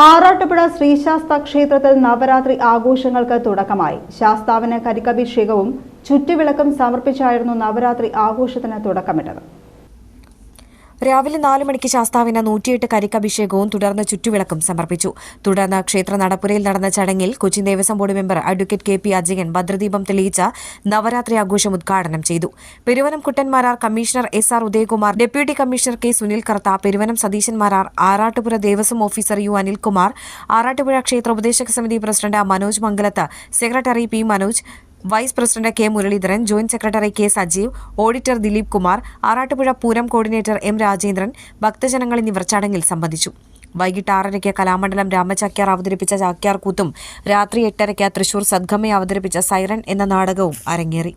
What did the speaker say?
ആറാട്ടുപുഴ ശ്രീശാസ്ത ക്ഷേത്രത്തിൽ നവരാത്രി ആഘോഷങ്ങൾക്ക് തുടക്കമായി. ശാസ്താവിന് കരിക്കഭിഷേകവും ചുറ്റുവിളക്കും സമർപ്പിച്ചായിരുന്നു നവരാത്രി ആഘോഷത്തിന് തുടക്കമിട്ടത്. രാവിലെ 4 മണിക്ക് ശാസ്താവിന് 108 കരിക്കഭിഷേകവും തുടർന്ന് ചുറ്റുവിളക്കും സമർപ്പിച്ചു. തുടർന്ന് ക്ഷേത്ര നടപ്പുരയിൽ നടന്ന ചടങ്ങിൽ Kochi Devaswom board member advocate K P Ajayan ഭദ്രദീപം തെളിയിച്ച നവരാത്രി ആഘോഷം ഉദ്ഘാടനം ചെയ്തു. Peruvanam Kuttan Marar commissioner SR Udayakumar, deputy commissioner K Sunil Kartha, Peruvanam Satheesan Marar, Arattupura Devaswom officer U Anilkumar, Arattupuzha ക്ഷേത്ര ഉപദേശക സമിതി president Manoj Mangalath, secretary P Manoj, vice president K Muraleedharan, joint secretary K Sajeev, auditor Dileep Kumar, Arattupuzha Pooram coordinator M Rajendran, ഭക്തജനങ്ങൾ എന്നിവർ ചടങ്ങിൽ സംബന്ധിച്ചു. വൈകിട്ട് 6:30 കലാമണ്ഡലം രാമചാക്യാർ അവതരിപ്പിച്ച ചാക്യാർ കൂത്തും രാത്രി 8:30 തൃശൂർ സദ്ഗമയെ അവതരിപ്പിച്ച സൈറൻ എന്ന നാടകവും അരങ്ങേറി.